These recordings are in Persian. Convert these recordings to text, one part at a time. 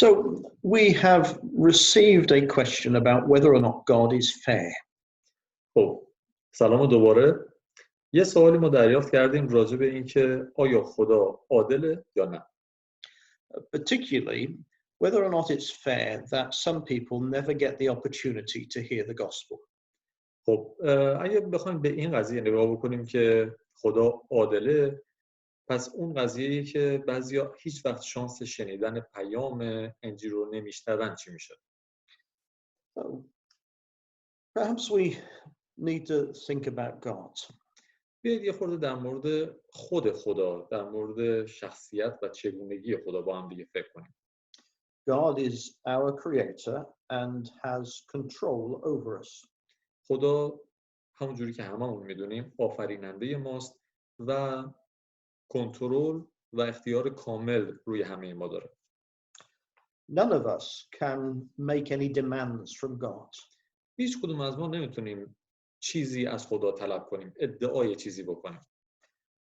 So we have received a question about whether or not God is fair. خب سلام دوباره. یه سوالی ما دریافت کردیم راجع به اینکه آیا خدا عادله یا نه. Particularly whether or not it's fair that some people never get the opportunity to hear the gospel. خب اگه بخوایم به این قضیه نگاه بکنیم که خدا عادله، پس اون قضیه‌ای که بعضیا هیچ وقت شانس شنیدن پیام انجیل رو نمیشنون چی میشه؟ So perhaps we need to think about God. بیایید یه خورده در مورد خود خدا، در مورد شخصیت و چگونگی خدا با هم دیگه فکر کنیم. God is our creator and has control over us. خدا همونجوری که هممون میدونیم آفریننده ماست و کنترل و اختیار کامل روی همه ما داره. None of us can make any demands from God. هیچ کدوم از ما نمیتونیم چیزی از خدا طلب کنیم، ادعای چیزی بکنیم.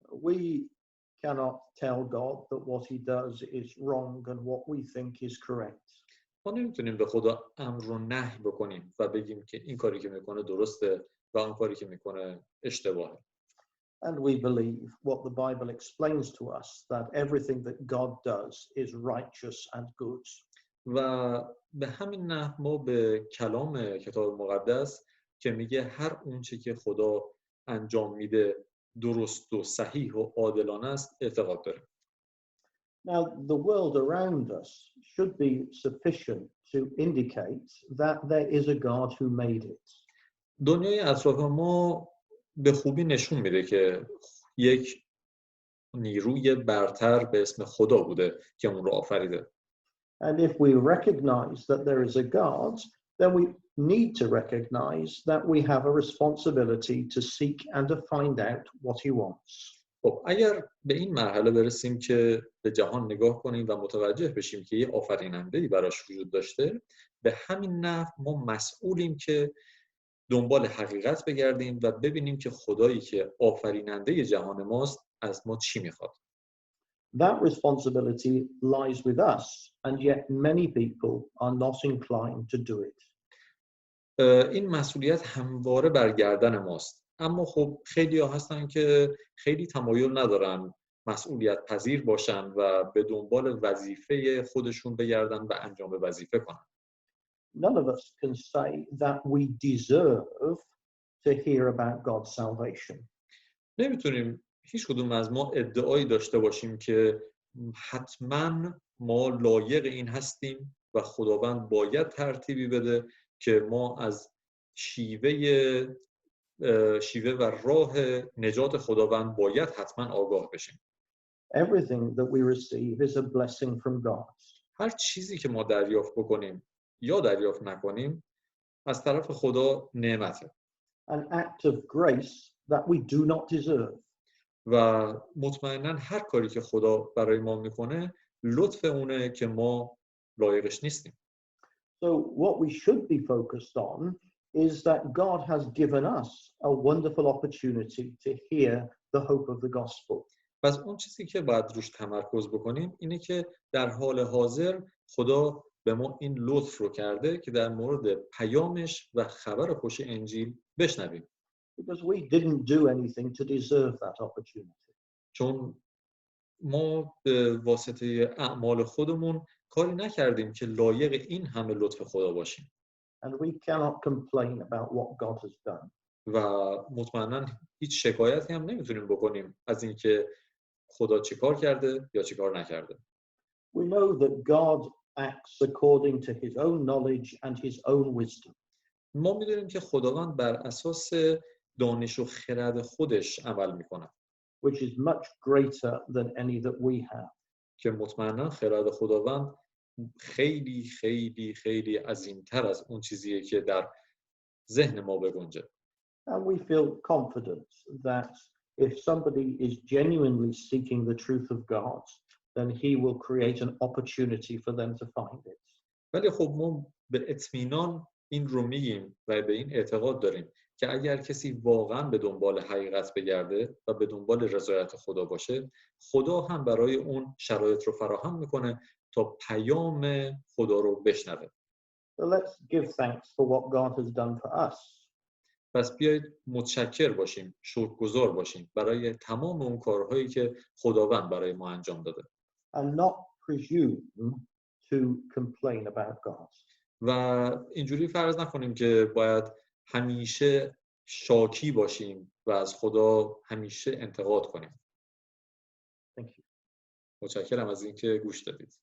We cannot tell God that what he does is wrong and what we think is correct. ما نمیتونیم به خدا امر و نهی بکنیم و بگیم که این کاری که میکنه درسته و اون کاری که میکنه اشتباهه. And we believe what the Bible explains to us, that everything that God does is righteous and good. و به همین نحو ما به کلام کتاب مقدس که میگه هر اون چی که خدا انجام میده درست و صحیح و عادلانه است اعتقاد داریم. Now, the world around us should be sufficient to indicate that there is a God who made it. دنیای اطراف ما به خوبی نشون میده که یک نیروی برتر به اسم خدا بوده که اون رو آفریده. And if we recognize that there is a God, then we need to recognize that we have a responsibility to seek and to find out what he wants. خب اگر به این مرحله برسیم که به جهان نگاه کنیم و متوجه بشیم که یه آفریننده‌ای براش وجود داشته، به همین نحو ما مسئولیم که دنبال حقیقت بگردیم و ببینیم که خدایی که آفریننده جهان ماست از ما چی میخواد. That responsibility lies with us, and yet many people are not inclined to do it. این مسئولیت همواره بر گردن ماست، اما خب خیلی ها هستن که خیلی تمایل ندارن مسئولیت پذیر باشن و به دنبال وظیفه خودشون بگردن و انجام وظیفه کنن. None of us can say that we deserve to hear about God's salvation. نمیتونیم هیچ کدوم از ما ادعایی داشته باشیم که حتما ما لایق این هستیم و خداوند باید ترتیبی بده که ما از شیوه و راه نجات خداوند باید حتما آگاه بشیم. Everything that we receive is a blessing from God. هر چیزی که ما دریافت بکنیم یا دریافت نکنیم از طرف خدا نعمته. An act of grace that we do not deserve. و مطمئناً هر کاری که خدا برای ما میکنه لطف اونه که ما لایقش نیستیم. So what we should be focused on is that God has given us a wonderful opportunity to hear the hope of the gospel. پس اون چیزی که باید روش تمرکز بکنیم اینه که در حال حاضر خدا به ما این لطف رو کرده که در مورد پیامش و خبر خوش انجیل بشنویم. Because we didn't do anything to deserve that opportunity. چون ما به واسطه اعمال خودمون کاری نکردیم که لایق این همه لطف خدا باشیم. And we cannot complain about what God has done. و مطمئناً هیچ شکایتی هم نمیتونیم بکنیم از اینکه خدا چه کار کرده یا چه کار نکرده. We know that God acts according to his own knowledge and his own wisdom. ما میدونیم که خداوند بر اساس دانش و خرد خودش عمل میکنه. Which is much greater than any that we have. که مطمئناً خرد خداوند خیلی خیلی خیلی عظیم‌تر از اون چیزیه که در ذهن ما بگنجه. And we feel confident that if somebody is genuinely seeking the truth of God, then he will create an opportunity for them to find it. ولی خب ما به اطمینان این رو میگیم و به این اعتقاد داریم که اگر کسی واقعا به دنبال حقیقت بگرده و به دنبال رضایت خدا باشه، خدا هم برای اون شرایط رو فراهم میکنه تا پیام خدا رو بشنوه. So let's give thanks for what God has done for us. پس بیایید متشکر باشیم، شکرگزار باشیم برای تمام اون کارهایی که خداوند برای ما انجام داده. And not presume to complain about God. و اینجوری فرض نکنیم که باید همیشه شاکی باشیم و از خدا همیشه انتقاد کنیم. Thank you. متشکرم از اینکه گوش دادید.